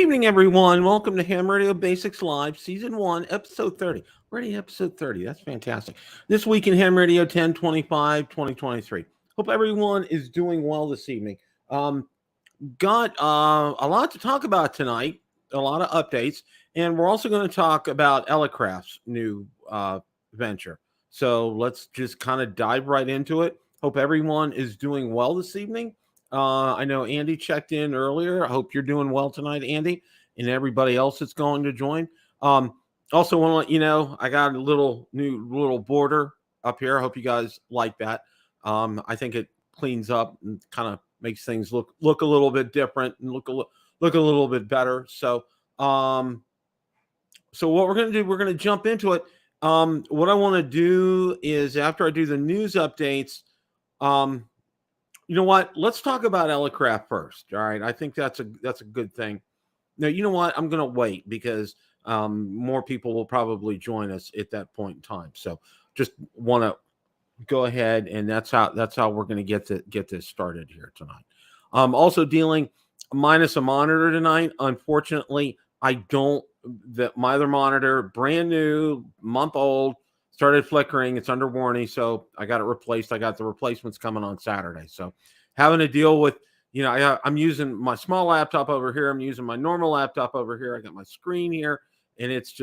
evening, everyone. Welcome to Ham Radio Basics Live, Season 1, Episode 30. Already Episode 30. That's fantastic. This week in Ham Radio 10/25/2023. Hope everyone is doing well this evening. Got a lot to talk about tonight, a lot of updates, and we're also going to talk about Elecraft's new venture. So let's just kind of dive right into it. Hope everyone is doing well this evening. I know Andy checked in earlier. I hope you're doing well tonight, Andy, and everybody else that's going to join. Also, want to let you know I got a little border up here. I hope you guys like that. I think it cleans up and kind of makes things look a little bit different and look a little bit better. So what we're going to do, we're going to jump into it. What I want to do is after I do the news updates, you know what? Let's talk about Elecraft first. All right. I think that's a good thing. Now, you know what? I'm going to wait because more people will probably join us at that point in time. So just want to go ahead, and that's how we're going to get this started here tonight. Also dealing minus a monitor tonight. Unfortunately, my other monitor, brand new, month old, started flickering. It's under warranty, so I got it replaced. I got the replacements coming on Saturday. So having to deal with, I'm using my small laptop over here. I'm using my normal laptop over here. I got my screen here, and it's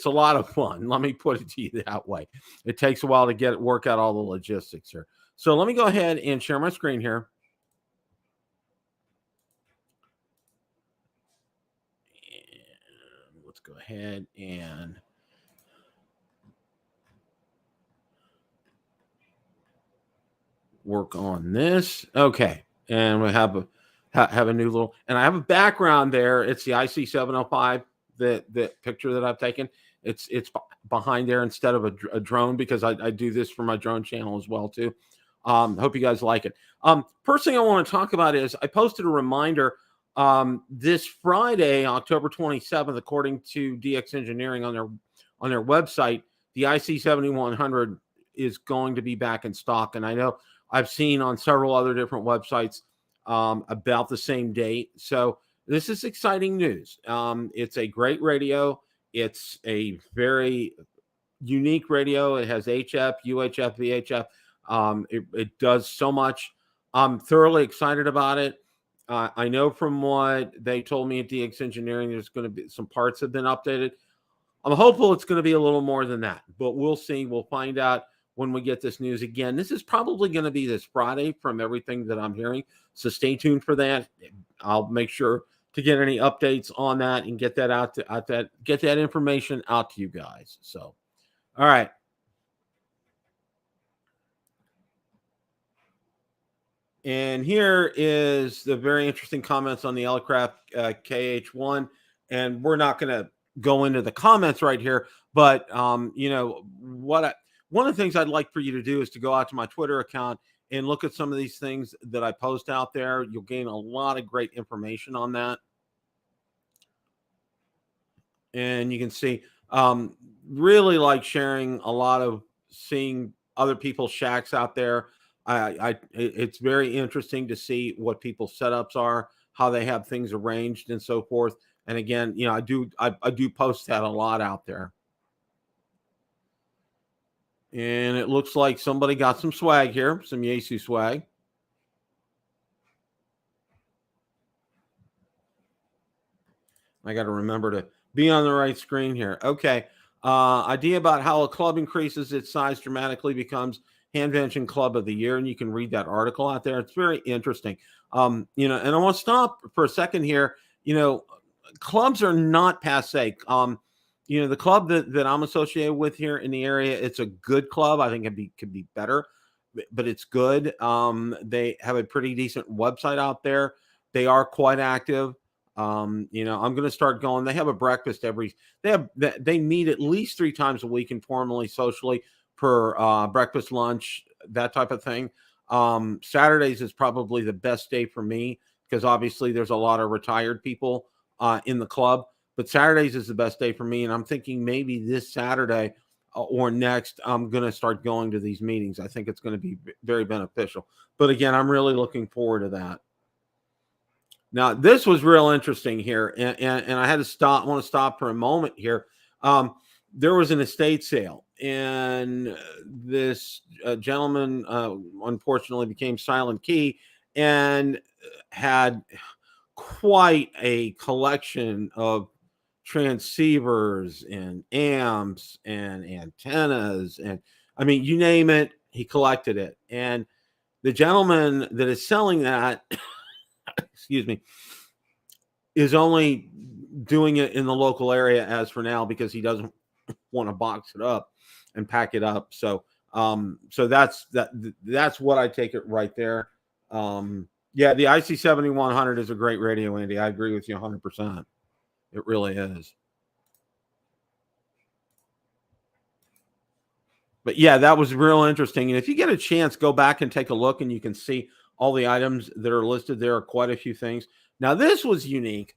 a lot of fun. Let me put it to you that way. It takes a while to work out all the logistics here. So let me go ahead and share my screen here. And let's go ahead and work on this. Okay. And we have a new little, and I have a background there. It's the IC705, the picture that I've taken. It's behind there instead of a drone, because I do this for my drone channel as well too. Hope you guys like it. First thing I want to talk about is I posted a reminder this Friday, October 27th, according to DX Engineering on their website, the IC7100 is going to be back in stock. And I know I've seen on several other different websites about the same date. So this is exciting news. It's a great radio. It's a very unique radio. It has HF, UHF, VHF. It does so much. I'm thoroughly excited about it. I know from what they told me at DX Engineering, there's going to be some parts have been updated. I'm hopeful it's going to be a little more than that, but we'll see. We'll find out when we get this news. Again, this is probably going to be this Friday from everything that I'm hearing. So stay tuned for that. I'll make sure to get any updates on that and get that get that information out to you guys. So, all right. And here is the very interesting comments on the Elecraft KH1. And we're not going to go into the comments right here, but one of the things I'd like for you to do is to go out to my Twitter account and look at some of these things that I post out there. You'll gain a lot of great information on that. And you can see, really like sharing a lot of seeing other people's shacks out there. It's very interesting to see what people's setups are, how they have things arranged and so forth. And again, I do post that a lot out there. And it looks like somebody got some swag here, some Yaesu swag. I got to remember to be on the right screen here. Okay. Idea about how a club increases its size dramatically becomes Handvention Club of the Year. And you can read that article out there. It's very interesting. And I want to stop for a second here. Clubs are not passe. The club that I'm associated with here in the area, it's a good club. I think it could be better, but it's good. They have a pretty decent website out there. They are quite active. I'm going to start going. They have a breakfast they meet at least 3 times a week informally, socially, for breakfast, lunch, that type of thing. Saturdays is probably the best day for me because obviously there's a lot of retired people in the club, but Saturdays is the best day for me. And I'm thinking maybe this Saturday or next, I'm going to start going to these meetings. I think it's going to be very beneficial. But again, I'm really looking forward to that. Now, this was real interesting here, and I had to stop. I want to stop for a moment here. Um, there was an estate sale, and this gentleman unfortunately became silent key and had quite a collection of transceivers and amps and antennas, and I mean, you name it, he collected it. And the gentleman that is selling that, excuse me, is only doing it in the local area as for now because he doesn't want to box it up and pack it up. So so that's what I take it right there. Yeah, the IC 7100 is a great radio, Andy. I agree with you 100%. It really is. But yeah, that was real interesting. And if you get a chance, go back and take a look, and you can see all the items that are listed. There are quite a few things. Now, this was unique.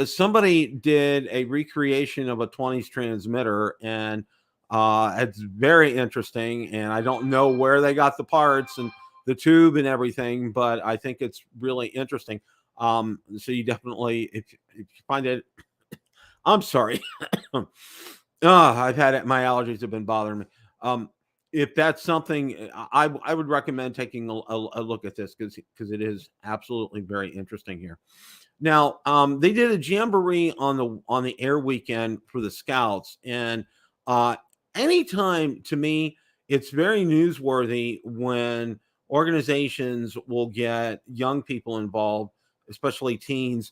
Somebody did a recreation of a 20s transmitter, and it's very interesting. And I don't know where they got the parts and the tube and everything, but I think it's really interesting. So you definitely, if you find it, I'm sorry. I've had it. My allergies have been bothering me. Um, if that's something, I would recommend taking a look at this because it is absolutely very interesting here. Now, they did a jamboree on the air weekend for the Scouts, and uh, anytime to me, it's very newsworthy when organizations will get young people involved, especially teens,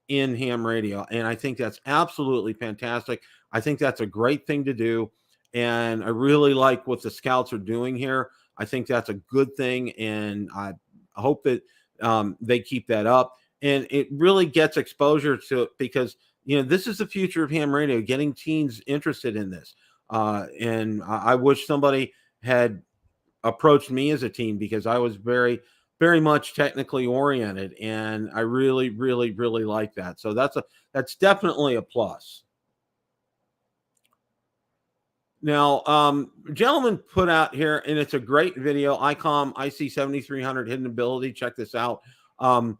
in ham radio, and I think that's absolutely fantastic. I think that's a great thing to do, and I really like what the Scouts are doing here. I think that's a good thing, and I hope that they keep that up and it really gets exposure to it because this is the future of ham radio, getting teens interested in this. And I wish somebody had approached me as a teen because I was very much technically oriented, and I really like that. So that's definitely a plus. Now, gentleman put out here, and it's a great video. ICOM IC 7300 hidden ability. Check this out. Um,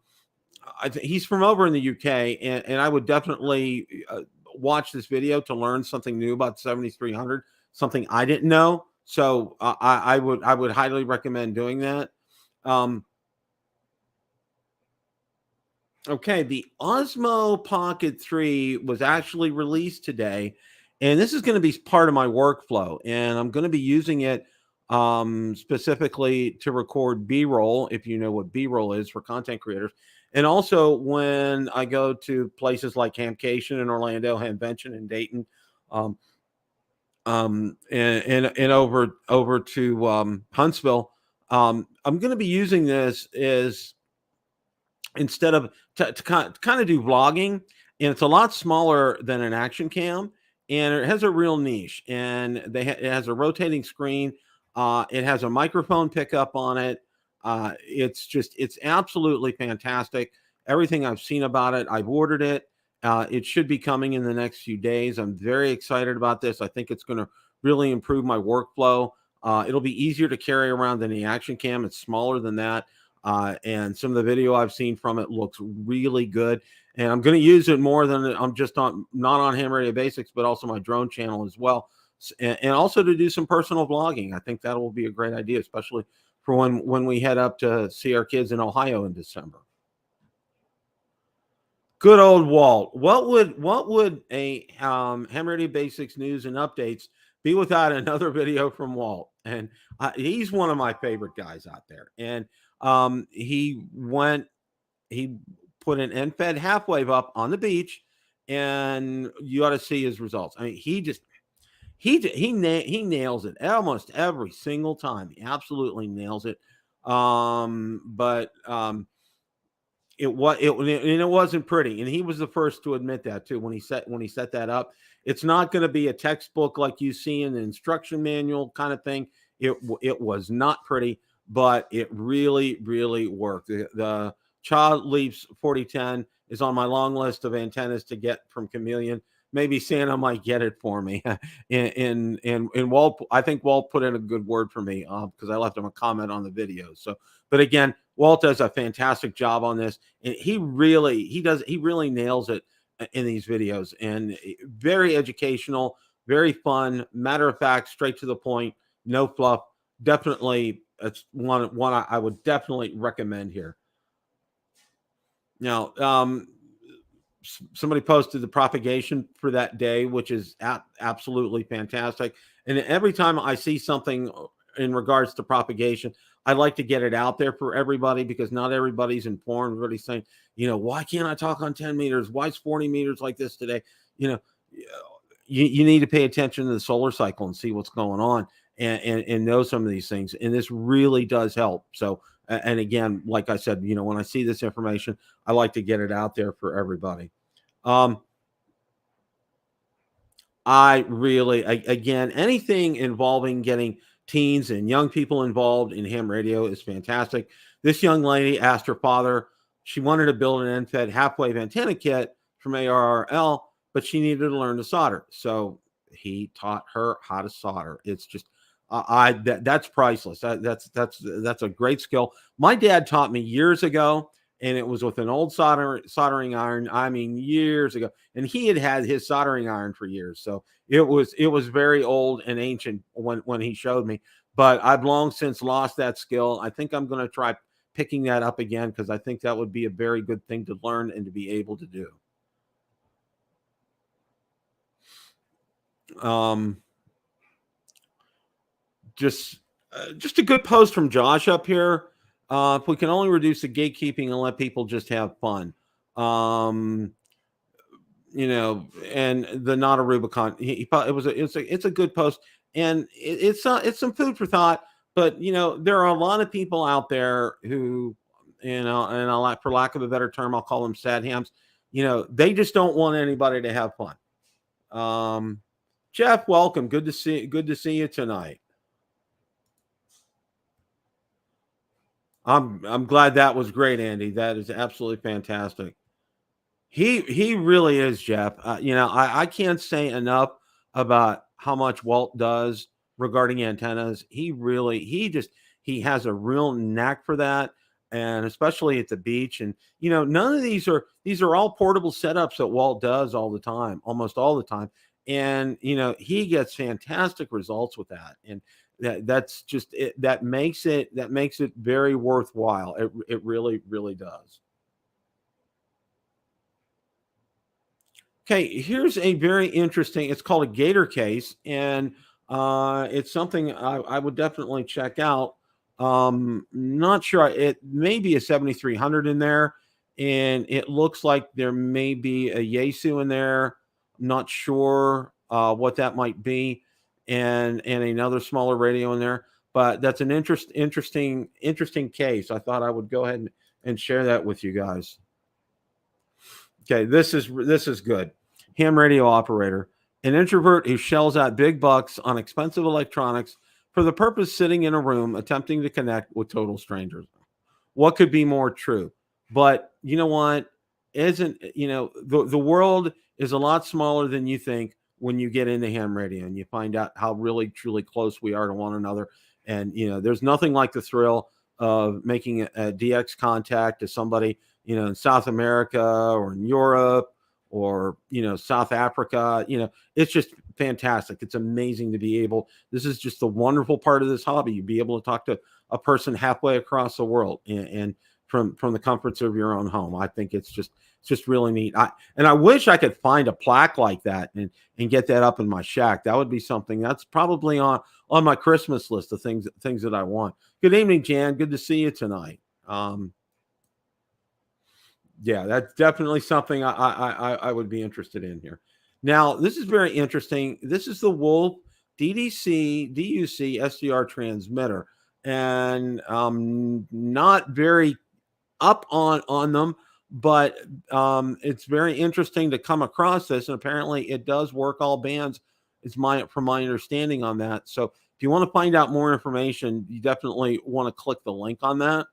he's from over in the UK, and I would definitely watch this video to learn something new about 7300, something I didn't know. So I would highly recommend doing that. Um, okay, the Osmo Pocket 3 was actually released today, and this is going to be part of my workflow, and I'm going to be using it specifically to record B-roll, if you know what B-roll is for content creators. And also when I go to places like Hamcation in Orlando, Hamvention in Dayton, um, and over to Huntsville, I'm going to be using this as instead of to kind of do vlogging, and it's a lot smaller than an action cam, and it has a real niche, and it has a rotating screen. It has a microphone pickup on it. It's absolutely fantastic. Everything I've seen about it, I've ordered it. It should be coming in the next few days. I'm very excited about this. I think it's going to really improve my workflow. It'll be easier to carry around than the action cam. It's smaller than that. And some of the video I've seen from it looks really good. And I'm going to use it more than I'm just not on Ham Radio Basics, but also my drone channel as well. And also to do some personal vlogging. I think that will be a great idea, especially for when we head up to see our kids in Ohio in December. Good old Walt. What would a Ham Radio Basics news and updates be without another video from Walt? And he's one of my favorite guys out there. And he put an end-fed half wave up on the beach, and you ought to see his results. I mean, he nails it almost every single time. He absolutely nails it. But it wasn't pretty, and he was the first to admit that too when he set that up. It's not going to be a textbook like you see in the instruction manual kind of thing. It was not pretty, but it really worked. The Child Leaps 4010 is on my long list of antennas to get from Chameleon. Maybe Santa might get it for me. and Walt, I think Walt put in a good word for me because I left him a comment on the video. So, but again, Walt does a fantastic job on this, and he really nails it in these videos, and very educational, very fun, matter of fact, straight to the point, no fluff. Definitely, it's one I would definitely recommend here. Now, somebody posted the propagation for that day, which is absolutely fantastic. And every time I see something in regards to propagation, I like to get it out there for everybody because not everybody's informed. Everybody's saying, why can't I talk on 10 meters? Why is 40 meters like this today? You know, you need to pay attention to the solar cycle and see what's going on and know some of these things. And this really does help. So, and again, like I said, when I see this information, I like to get it out there for everybody. Um, again, anything involving getting teens and young people involved in ham radio is fantastic. This young lady asked her father, she wanted to build an end-fed half-wave antenna kit from ARRL, but she needed to learn to solder. So he taught her how to solder. It's just, that's priceless. That's a great skill. My dad taught me years ago, and it was with an old soldering iron. I mean, years ago, and he had his soldering iron for years. So it was very old and ancient when he showed me. But I've long since lost that skill. I think I'm going to try picking that up again because I think that would be a very good thing to learn and to be able to do. Just a good post from Josh up here. If we can only reduce the gatekeeping and let people just have fun. And the not a Rubicon. It's a good post, and it's some food for thought. But there are a lot of people out there who, and for lack of a better term, I'll call them sad hams. They just don't want anybody to have fun. Jeff, welcome. Good to see you tonight. I'm glad that was great, Andy. That is absolutely fantastic. He really is, Jeff. I can't say enough about how much Walt does regarding antennas. He has a real knack for that, and especially at the beach. And none of these are all portable setups that Walt does all the time, almost all the time. And he gets fantastic results with that. And that's just it. That makes it very worthwhile. It really, really does. Okay, here's a very interesting. It's called a Gator case, and it's something I would definitely check out. Not sure. It may be a 7300 in there, and it looks like there may be a Yaesu in there. Not sure what that might be, and another smaller radio in there. But that's an interesting case. I thought I would go ahead and share that with you guys. Okay, this is good. Ham radio operator, an introvert who shells out big bucks on expensive electronics for the purpose of sitting in a room attempting to connect with total strangers. What could be more true? But you know what? Isn't the world is a lot smaller than you think when you get into ham radio and you find out how really truly close we are to one another. And there's nothing like the thrill of making a DX contact to somebody in South America or in Europe or South Africa. It's just fantastic. It's amazing to be able. This is just the wonderful part of this hobby. You be able to talk to a person halfway across the world and from the comforts of your own home. I think it's just really neat. I wish I could find a plaque like that and get that up in my shack. That would be something that's probably on my Christmas list of things that I want. Good evening, Jan. Good to see you tonight. Yeah, that's definitely something I would be interested in here. Now, this is very interesting. This is the Wolf DDC DUC SDR transmitter, and not very up on them, but it's very interesting to come across this. And apparently, it does work all bands. It's from my understanding on that. So, if you want to find out more information, you definitely want to click the link on that.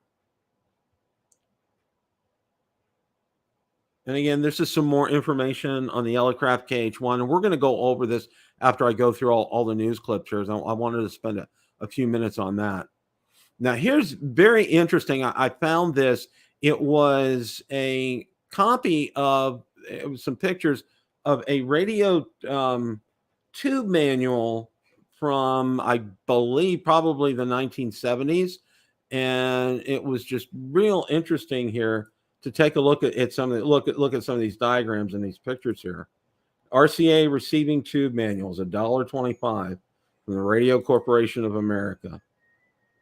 And again, this is some more information on the Elecraft KH1. And we're going to go over this after I go through all the news clips here. I wanted to spend a few minutes on that. Now, here's very interesting. I found this. It was a copy of, it was some pictures of a radio tube manual from, I believe, probably the 1970s. And it was just real interesting here to take a look at some of the, look at some of these diagrams and these pictures here. RCA receiving tube manuals, $1.25 from the Radio Corporation of America.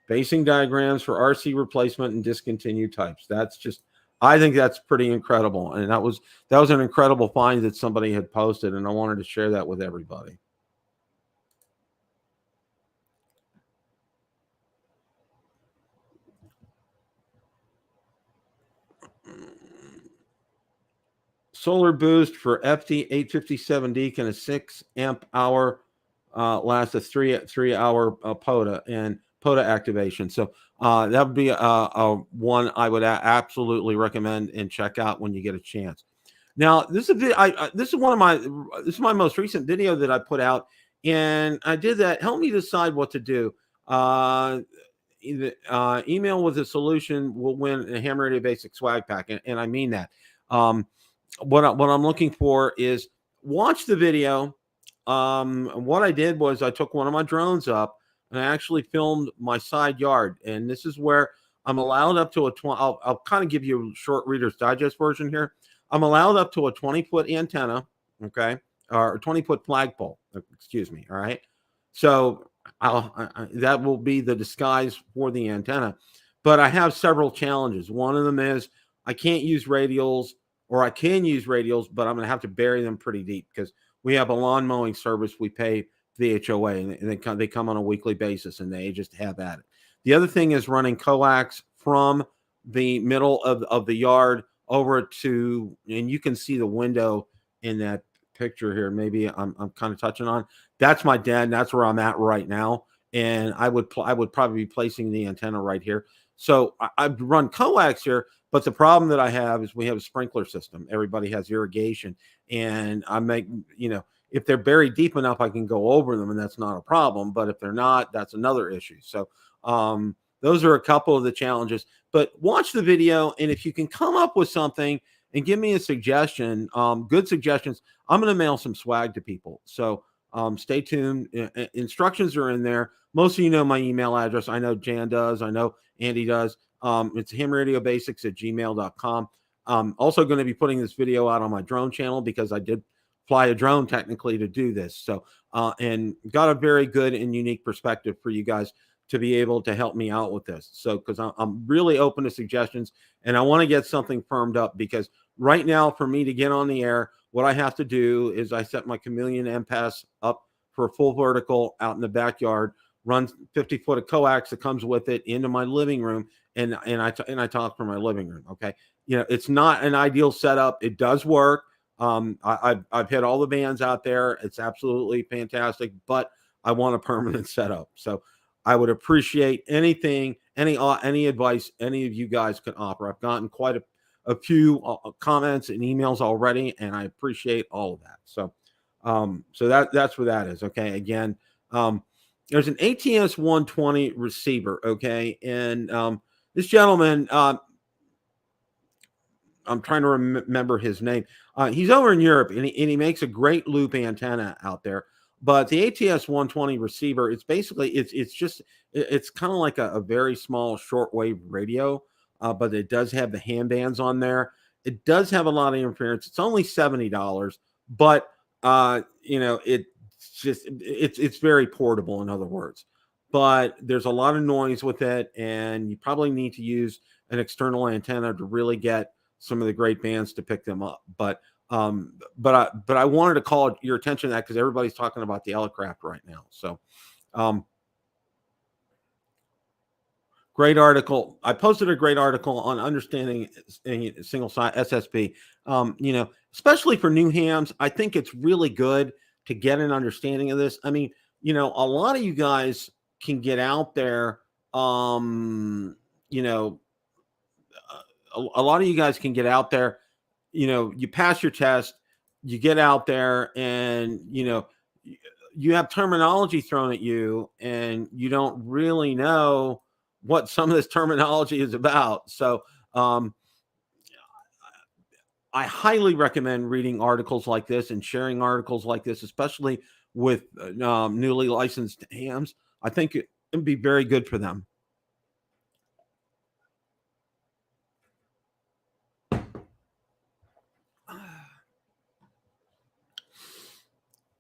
Basing diagrams for RC replacement and discontinued types. That's just, I think that's pretty incredible. And that was an incredible find that somebody had posted, and I wanted to share that with everybody. Solar boost for FD857D can a 6 amp hour last a 3 hour POTA and POTA activation. So that would be a one I would absolutely recommend and check out when you get a chance. Now, this is this is my most recent video that I put out, and I did that. Help me decide what to do. Email with a solution will win a Ham Radio Basic swag pack, and I mean that. What I'm looking for is watch the video. What I did was I took one of my drones up and I actually filmed my side yard, and this is where I'm allowed up to a 20. I'll kind of give you a short Reader's Digest version here. I'm allowed up to a 20-foot antenna, okay, or 20-foot flagpole. Excuse me. All right. So that will be the disguise for the antenna. But I have several challenges. One of them is I can't use radials, or I can use radials, but I'm going to have to bury them pretty deep because we have a lawn mowing service. We pay the HOA, and they come on a weekly basis, and they just have at it. The other thing is running coax from the middle of the yard over to, and you can see the window in that picture here. Maybe I'm kind of touching on. That's my den. That's where I'm at right now, and I would probably be placing the antenna right here. So I've run coax here, but the problem that I have is we have a sprinkler system. Everybody has irrigation, and I make, if they're buried deep enough, I can go over them, and that's not a problem. But if they're not, that's another issue. So those are a couple of the challenges. But watch the video, and if you can come up with something and give me a suggestion, good suggestions, I'm going to mail some swag to people. So stay tuned. Instructions are in there. Most of you know my email address. I know Jan does. I know Andy does. It's hamradiobasics@gmail.com. I'm also going to be putting this video out on my drone channel because I did fly a drone technically to do this. So, and got a very good and unique perspective for you guys to be able to help me out with this. So, because I'm really open to suggestions, and I want to get something firmed up, because right now, for me to get on the air, what I have to do is I set my Chameleon MPass up for a full vertical out in the backyard, run 50 foot of coax that comes with it into my living room, and I talk from my living room. Okay, it's not an ideal setup. It does work. I've hit all the bands out there. It's absolutely fantastic, but I want a permanent setup. So I would appreciate anything, any advice any of you guys can offer. I've gotten quite a few comments and emails already, and I appreciate all of that. So, so that's where that is. Okay. Again, there's an ATS 120 receiver. Okay. And this gentleman, I'm trying to remember his name. He's over in Europe, and he makes a great loop antenna out there. But the ATS 120 receiver, it's basically it's kind of like a very small shortwave radio, but it does have the ham bands on there. It does have a lot of interference. It's only $70, but it's very portable, in other words. But there's a lot of noise with it, and you probably need to use an external antenna to really get some of the great bands to pick them up. But I wanted to call your attention to that because everybody's talking about the Elecraft right now. So great article. I posted a great article on understanding single side SSB. Especially for new hams, I think it's really good to get an understanding of this. I mean, a lot of you guys can get out there. A lot of you guys can get out there, you pass your test, you get out there, and, you have terminology thrown at you, and you don't really know what some of this terminology is about. So I highly recommend reading articles like this and sharing articles like this, especially with newly licensed hams. I think it would be very good for them.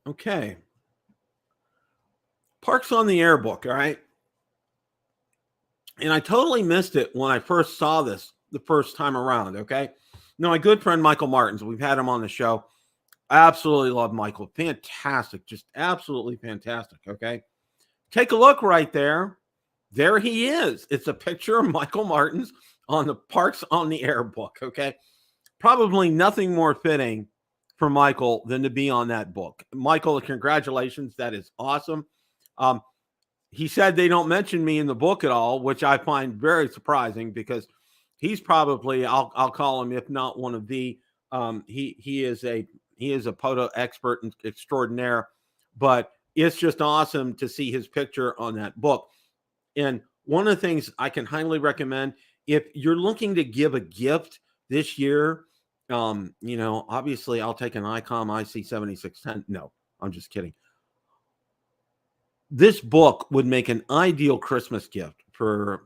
Okay. Parks on the Air book, all right? And I totally missed it when I first saw this the first time around, okay? Now, my good friend Michael Martins, we've had him on the show. I absolutely love Michael. Fantastic. Just absolutely fantastic, okay? Take a look right there. There he is. It's a picture of Michael Martins on the Parks on the Air book, okay? Probably nothing more fitting for Michael than to be on that book. Michael, congratulations. That is awesome. He said they don't mention me in the book at all, which I find very surprising because he's probably, I'll call him, if not one of the, he is a photo expert and extraordinaire, but it's just awesome to see his picture on that book. And one of the things I can highly recommend, if you're looking to give a gift this year, obviously I'll take an ICOM IC7610. No, I'm just kidding. This book would make an ideal Christmas gift for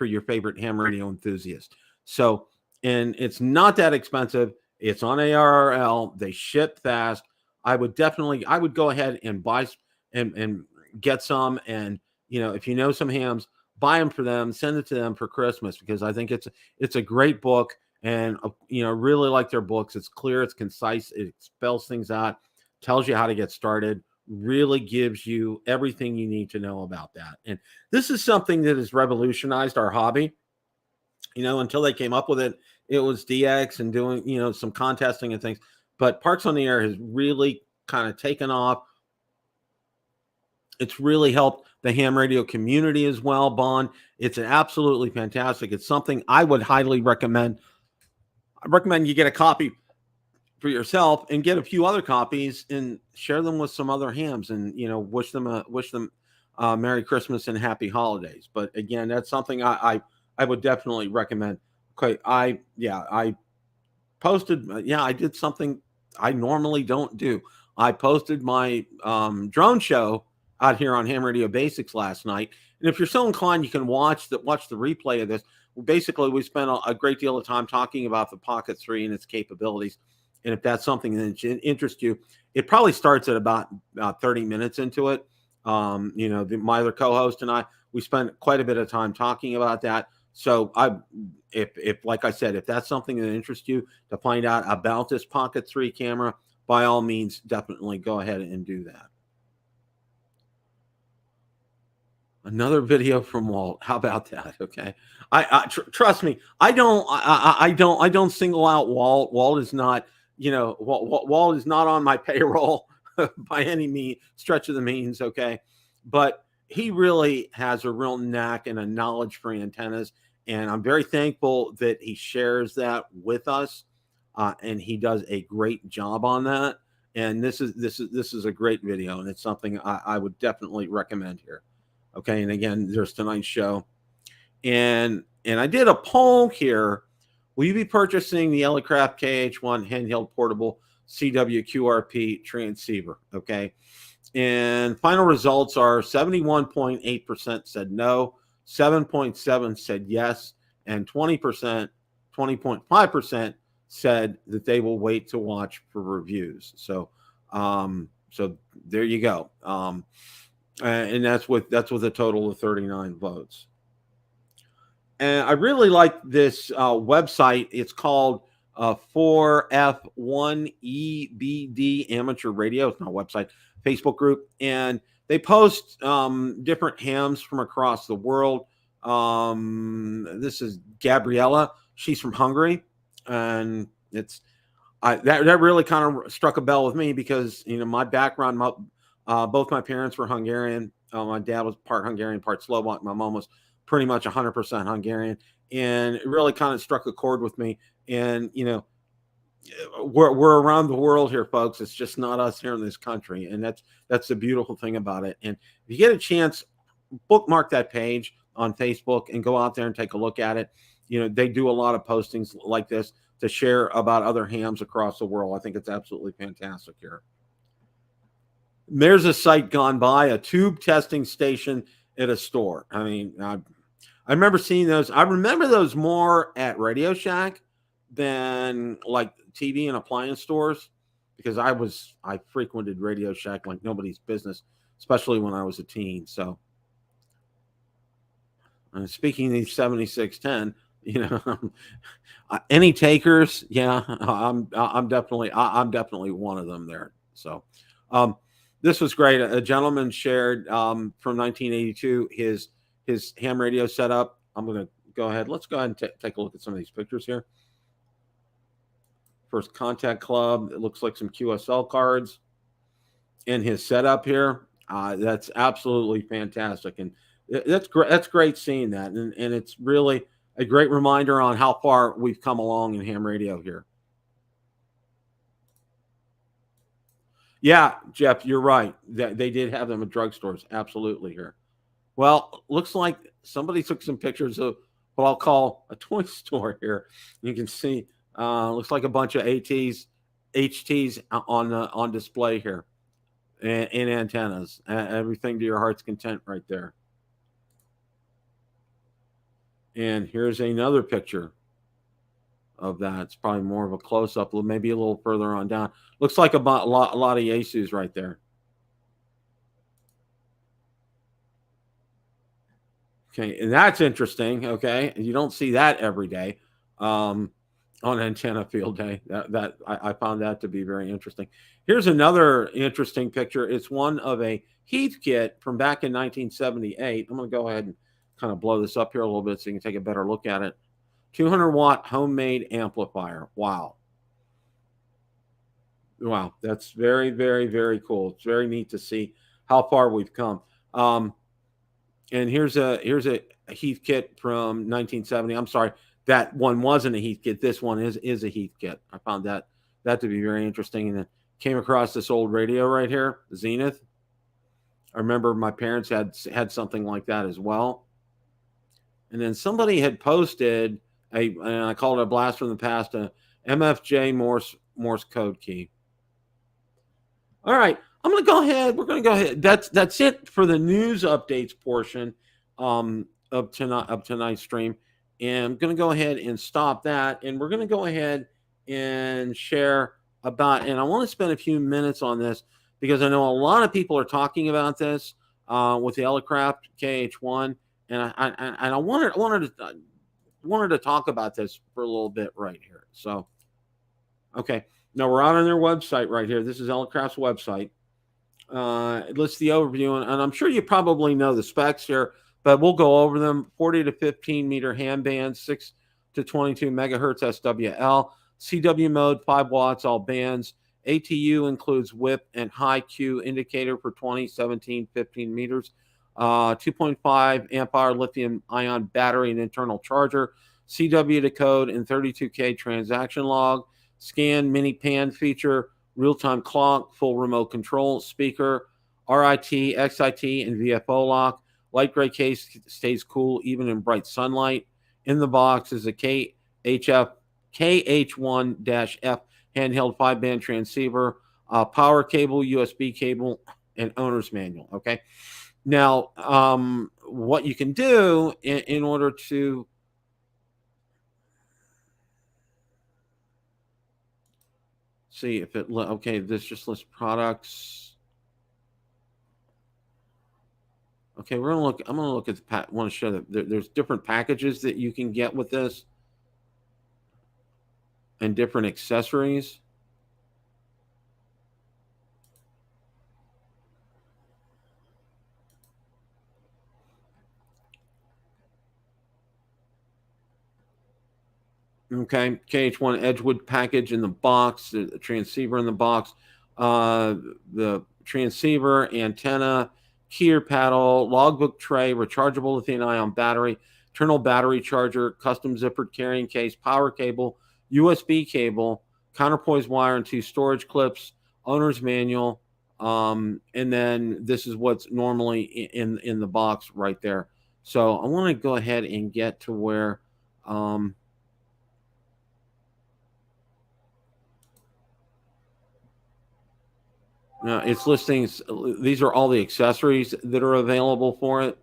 your favorite ham radio enthusiast. So, and it's not that expensive. It's on ARRL. They ship fast. I would go ahead and buy and get some. And if you know some hams, buy them for them. Send it to them for Christmas because I think it's a great book. And really like their books. It's clear, it's concise, it spells things out, tells you how to get started. Really gives you everything you need to know about that. And this is something that has revolutionized our hobby. Until they came up with it, it was DX and doing, some contesting and things. But Parks on the Air has really kind of taken off. It's really helped the ham radio community as well, Bond. It's absolutely fantastic. It's something I would highly recommend. I recommend you get a copy for yourself and get a few other copies and share them with some other hams and wish them Merry Christmas and Happy Holidays. But again, that's something I would definitely recommend. Okay, I posted. I did something I normally don't do. I posted my drone show out here on Ham Radio Basics last night, and if you're so inclined, you can watch the replay of this. Basically, we spent a great deal of time talking about the Pocket 3 and its capabilities. And if that's something that interests you, it probably starts at about 30 minutes into it. My other co-host and I, we spent quite a bit of time talking about that. So if like I said, if that's something that interests you to find out about this Pocket 3 camera, by all means, definitely go ahead and do that. Another video from Walt. How about that? Okay. Trust me. I don't single out Walt. Walt is not, Walt is not on my payroll by any stretch of the means. Okay. But he really has a real knack and a knowledge for antennas. And I'm very thankful that he shares that with us. And he does a great job on that. And this is a great video. And it's something I would definitely recommend here. Okay, and again, there's tonight's show. And I did a poll here. Will you be purchasing the Elecraft KH1 handheld portable CWQRP transceiver? Okay. And final results are 71.8% said no, 7.7% said yes, and 20.5% said that they will wait to watch for reviews. So there you go. And that's with a total of 39 votes. And I really like this website. It's called 4F1EBD Amateur Radio. It's not a website, Facebook group. And they post different hams from across the world. This is Gabriella. She's from Hungary. And that really kind of struck a bell with me because, my background, both my parents were Hungarian. My dad was part Hungarian, part Slovak. My mom was pretty much 100% Hungarian. And it really kind of struck a chord with me. And, we're around the world here, folks. It's just not us here in this country. And that's the beautiful thing about it. And if you get a chance, bookmark that page. on Facebook and go out there and take a look at it. They do a lot of postings like this to share about other hams across the world. I think it's absolutely fantastic here. There's a site gone by, a tube testing station at a store. I mean, I remember seeing those. I remember those more at Radio Shack than like TV and appliance stores, because I frequented Radio Shack like nobody's business, especially when I was a teen. So, speaking of the 7610, any takers? Yeah, I'm definitely one of them there. So, this was great. A gentleman shared from 1982 his ham radio setup. I'm going to go ahead. Let's go ahead and take a look at some of these pictures here. First Contact Club. It looks like some QSL cards in his setup here. That's absolutely fantastic, and that's great. That's great seeing that, and it's really a great reminder on how far we've come along in ham radio here. Yeah, Jeff, you're right. They did have them at drugstores. Absolutely here. Well, looks like somebody took some pictures of what I'll call a toy store here. You can see, looks like a bunch of HTs on display here, and antennas. Everything to your heart's content right there. And here's another picture of that. It's probably more of a close up, maybe a little further on down. Looks like a lot of Yaesus right there. Okay, and that's interesting. Okay, you don't see that every day on Antenna Field Day. That I found that to be very interesting. Here's another interesting picture. It's one of a Heath kit from back in 1978. I'm going to go ahead and kind of blow this up here a little bit so you can take a better look at it. 200-watt homemade amplifier. Wow. Wow, that's very, very, very cool. It's very neat to see how far we've come. And here's a Heath kit from 1970. I'm sorry, that one wasn't a Heath kit. This one is a Heath kit. I found that to be very interesting, and then came across this old radio right here, Zenith. I remember my parents had something like that as well. And then somebody had posted and I called it a blast from the past, a MFJ Morse code key. All right, I'm going to go ahead. We're going to go ahead. That's it for the news updates portion of tonight's stream, and I'm going to go ahead and stop that. And we're going to go ahead and share about. And I want to spend a few minutes on this because I know a lot of people are talking about this with the Elecraft KH1, and I wanted to talk about this for a little bit right here. So, okay. Now we're out on their website right here. This is Elecraft's website. It lists the overview, and I'm sure you probably know the specs here, but we'll go over them. 40 to 15 meter ham band, 6 to 22 megahertz SWL, CW mode, 5 watts, all bands. ATU includes whip and high Q indicator for 20, 17, 15 meters. 2.5 amp hour lithium ion battery and internal charger. CW decode and 32K transaction log. Scan mini pan feature, real-time clock, full remote control, speaker, RIT, XIT, and VFO lock. Light gray case stays cool even in bright sunlight. In the box is a KH1-F handheld 5-band transceiver, power cable, USB cable, and owner's manual. Okay. Now, what you can do in order to see if it okay, this just lists products. Okay, we're gonna look. I'm gonna look at the want to show that there's different packages that you can get with this, and different accessories. Okay, KH1 Edgewood package in the box, the transceiver in the box, the transceiver, antenna, keyer paddle, logbook tray, rechargeable lithium-ion battery, internal battery charger, custom zippered carrying case, power cable, USB cable, counterpoise wire, and 2 storage clips, owner's manual, and then this is what's normally in the box right there. So I want to go ahead and get to where um, it's listings. These are all the accessories that are available for it.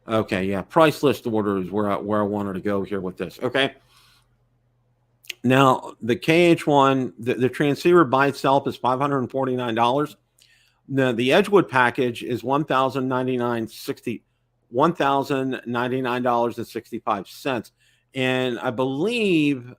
Okay, yeah, price list order is where I wanted to go here with this. Okay, now the KH1, the transceiver by itself is $549. The Edgewood package is $1,099.65, and I believe,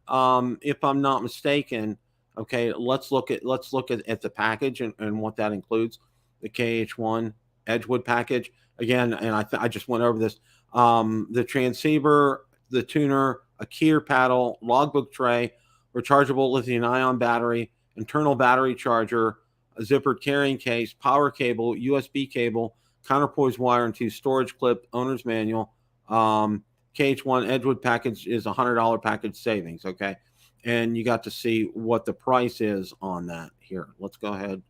if I'm not mistaken, okay, let's look at the package and what that includes. The KH1 Edgewood package again, and I just went over this. The transceiver, the tuner, a keyer paddle, logbook tray, rechargeable lithium-ion battery, internal battery charger, a zippered carrying case, power cable, USB cable, counterpoise wire, and two storage clip, owner's manual. KH1 Edgewood package is $100 package savings. Okay. And you got to see what the price is on that here. Let's go ahead.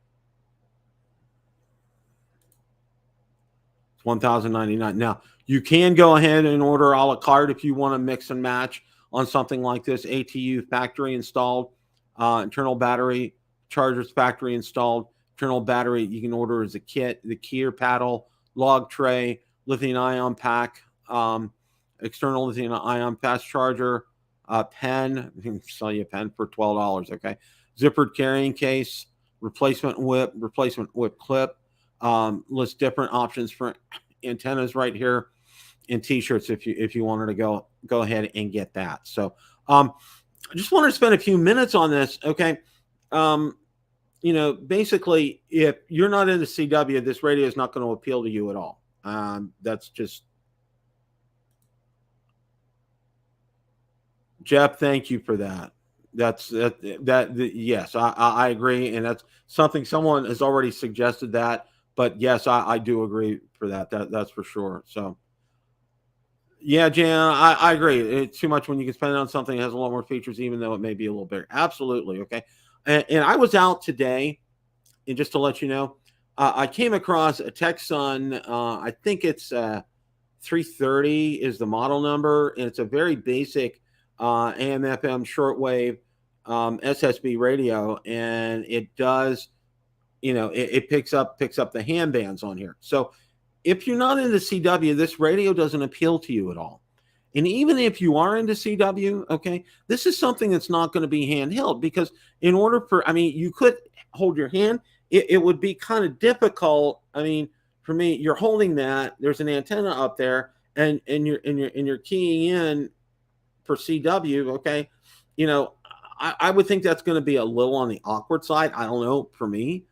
It's $1,099. Now, you can go ahead and order a la carte if you want to mix and match on something like this. ATU factory installed, internal battery chargers factory installed, internal battery you can order as a kit, the keyer paddle, log tray, lithium ion pack, external lithium ion fast charger, pen. You can sell you a pen for $12. Okay, zippered carrying case, replacement whip clip. List different options for antennas right here, in t-shirts if you wanted to go ahead and get that. So I just wanted to spend a few minutes on this. Okay. Um, basically, if you're not into CW, this radio is not going to appeal to you at all. That's just Jeff. Thank you for that. Yes, I agree, and that's something someone has already suggested that. But yes, I do agree for that. That's for sure. So yeah, Jan, I agree. It's too much when you can spend it on something that has a lot more features, even though it may be a little bigger. Absolutely. Okay. And I was out today, and just to let you know, I came across a Texan. I think it's 330 is the model number, and it's a very basic AM/FM shortwave SSB radio, and it does, it picks up the hand bands on here. So if you're not into CW, this radio doesn't appeal to you at all. And even if you are into CW, okay, this is something that's not going to be handheld, because in order for, I mean, you could hold your hand. It would be kind of difficult. I mean, for me, you're holding that. There's an antenna up there, and you're keying in for CW. Okay, you know, I would think that's going to be a little on the awkward side. I don't know, for me.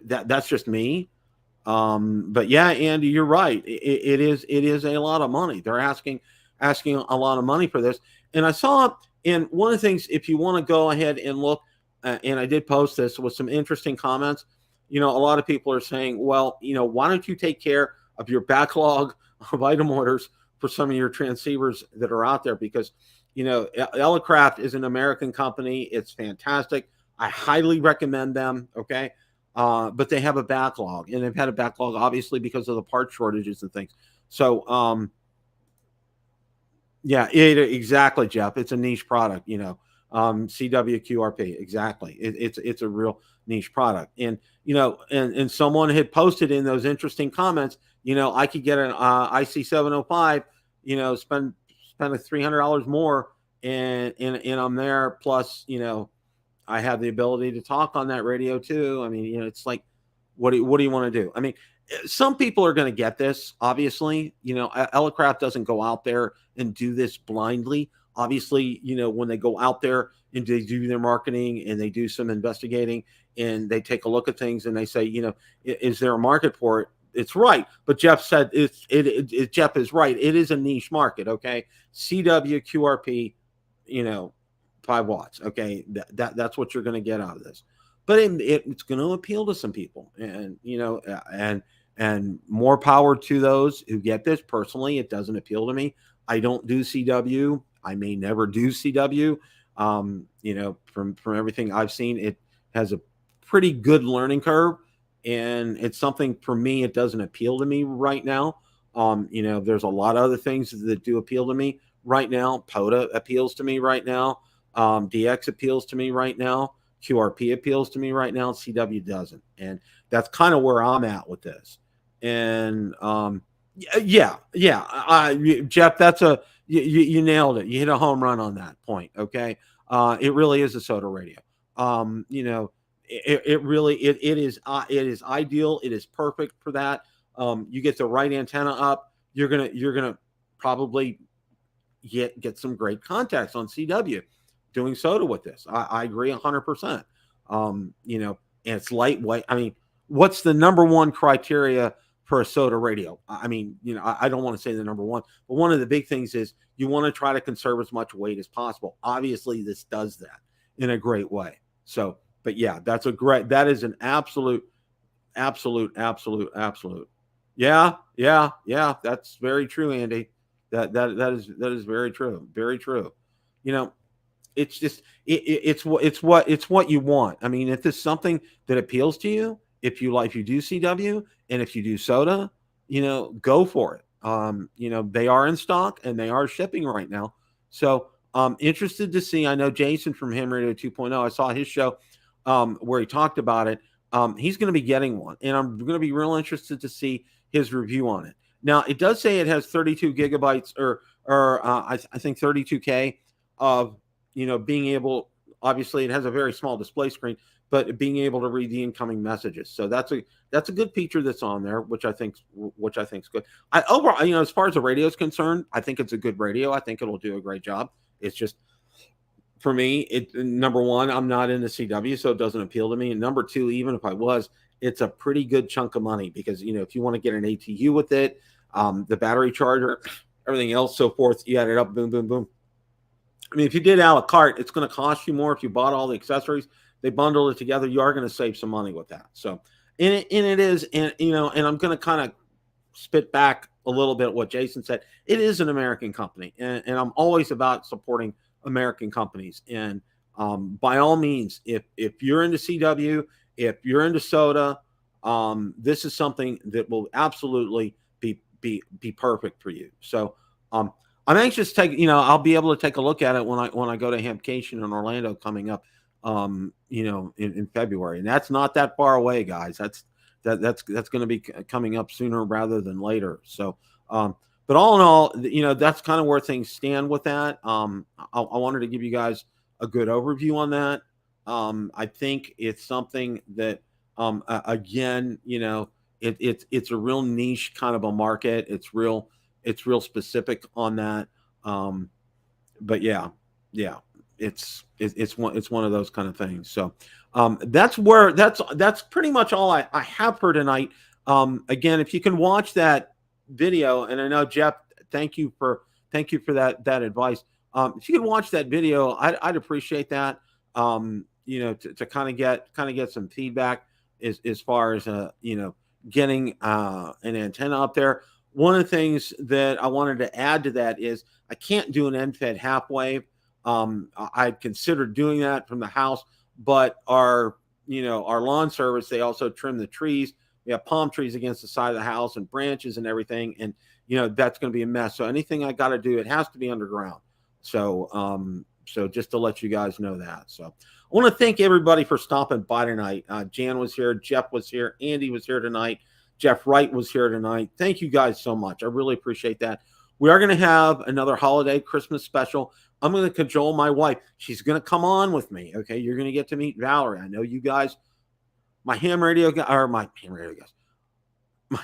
That's just me. But yeah, Andy, you're right. It is a lot of money. They're asking a lot of money for this. And I saw, and one of the things, if you want to go ahead and look, and I did post this with some interesting comments. A lot of people are saying, well, why don't you take care of your backlog of item orders for some of your transceivers that are out there? Because Elecraft is an American company. It's fantastic. I highly recommend them. Okay. But they have a backlog, and they've had a backlog obviously because of the part shortages and things. So, yeah, exactly, Jeff. It's a niche product, CWQRP. Exactly. It's a real niche product. And, and someone had posted in those interesting comments, I could get an IC705, spend $300 more, and I'm there. Plus, I have the ability to talk on that radio too. I mean, it's like, what do you want to do? I mean, some people are going to get this. Obviously, Elecraft doesn't go out there and do this blindly. Obviously, when they go out there and they do their marketing and they do some investigating and they take a look at things and they say, is there a market for it? It's right. But Jeff said Jeff is right. It is a niche market. Okay. CWQRP, 5 watts. Okay. That's what you're going to get out of this. but it's going to appeal to some people, and and more power to those who get this. Personally, it doesn't appeal to me. I don't do CW. I may never do CW. From everything I've seen, it has a pretty good learning curve, and it's something for me. It doesn't appeal to me right now. There's a lot of other things that do appeal to me right now. POTA appeals to me right now. DX appeals to me right now. QRP appeals to me right now. CW doesn't, and that's kind of where I'm at with this. And yeah, Jeff, you nailed it. You hit a home run on that point. Okay, it really is a soda radio. It really it is ideal. It is perfect for that. You get the right antenna up, you're gonna probably get some great contacts on CW doing soda with this. I agree 100%. And it's lightweight. I mean, what's the number one criteria for a soda radio? I mean, I don't want to say the number one, but one of the big things is you want to try to conserve as much weight as possible. Obviously, this does that in a great way. So, but yeah, that is an absolute. Yeah. That's very true, Andy. That is very true. Very true. It's just it's what you want. I mean, if there's something that appeals to you, if you do CW and if you do soda, go for it. They are in stock and they are shipping right now. So interested to see. I know Jason from Ham Radio 2.0. I saw his show where he talked about it. He's going to be getting one, and I'm going to be real interested to see his review on it. Now, it does say it has 32 gigabytes or I think 32K of, being able, obviously it has a very small display screen, but being able to read the incoming messages. So that's a good feature that's on there, which I think's good. Overall, as far as the radio is concerned, I think it's a good radio. I think it'll do a great job. It's just, for me, number one, I'm not into CW, so it doesn't appeal to me. And number two, even if I was, it's a pretty good chunk of money because, if you want to get an ATU with it, the battery charger, everything else, so forth, you add it up, boom, boom, boom. I mean, if you did a la carte, it's going to cost you more. If you bought all the accessories, they bundle it together, you are going to save some money with that. So, and it is, and I'm going to kind of spit back a little bit what Jason said. It is an American company, and I'm always about supporting American companies. And by all means, if you're into CW, if you're into soda, this is something that will absolutely be perfect for you. So I'm anxious to I'll be able to take a look at it when I go to Hamcation in Orlando coming up in February. And that's not that far away, guys. That's going to be coming up sooner rather than later. So but all in all, that's kind of where things stand with that. I wanted to give you guys a good overview on that. I think it's something that, again, it's a real niche kind of a market. It's real specific on that. But yeah, it's one of those kind of things. So that's pretty much all I have for tonight. Again, if you can watch that video, and I know Jeff, thank you for that advice. If you can watch that video, I'd appreciate that. To kind of get some feedback as far as getting an antenna up there. One of the things that I wanted to add to that is I can't do an end-fed half wave. I considered doing that from the house, but our lawn service, they also trim the trees. We have palm trees against the side of the house and branches and everything. And, that's going to be a mess. So anything I got to do, it has to be underground. So, so just to let you guys know that. So I want to thank everybody for stopping by tonight. Jan was here. Jeff was here. Andy was here tonight. Jeff Wright was here tonight. Thank you guys so much. I really appreciate that. We are going to have another holiday Christmas special. I'm going to cajole my wife. She's going to come on with me. Okay. You're going to get to meet Valerie. I know you guys, my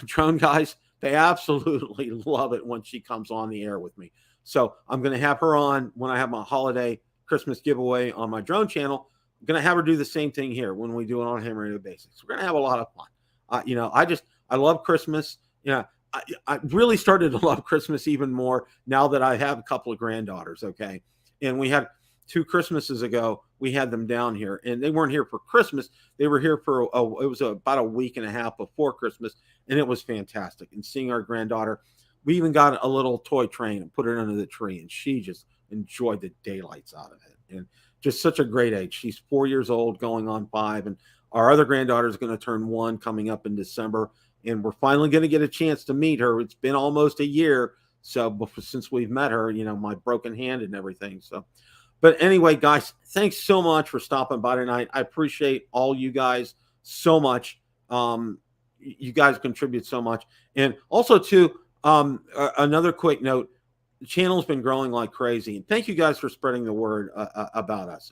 drone guys, they absolutely love it when she comes on the air with me. So I'm going to have her on when I have my holiday Christmas giveaway on my drone channel. I'm going to have her do the same thing here when we do it on Ham Radio Basics. We're going to have a lot of fun. I love Christmas. I really started to love Christmas even more now that I have a couple of granddaughters. Okay. And we had 2 Christmases ago we had them down here, and they weren't here for Christmas. They were here for it was about a week and a half before Christmas, and it was fantastic. And seeing our granddaughter, we even got a little toy train and put it under the tree, and she just enjoyed the daylights out of it. And just such a great age. She's 4 years old, going on 5, and our other granddaughter is going to turn 1 coming up in December, and we're finally going to get a chance to meet her. It's been almost a year since we've met her. My broken hand and everything. So, but anyway, guys, thanks so much for stopping by tonight. I appreciate all you guys so much. You guys contribute so much, and also too. Another quick note: the channel's been growing like crazy, and thank you guys for spreading the word about us.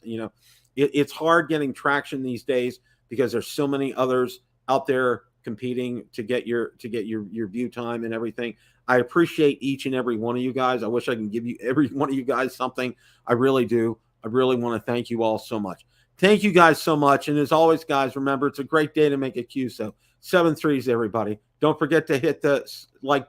It's hard getting traction these days because there's so many others out there competing to get your view time and everything. I appreciate each and every one of you guys. I wish I can give you every one of you guys something. I really do. I really want to thank you all so much. Thank you guys so much. And as always, guys, remember, it's a great day to make a QSO. 7 3s, everybody. Don't forget to hit the like button.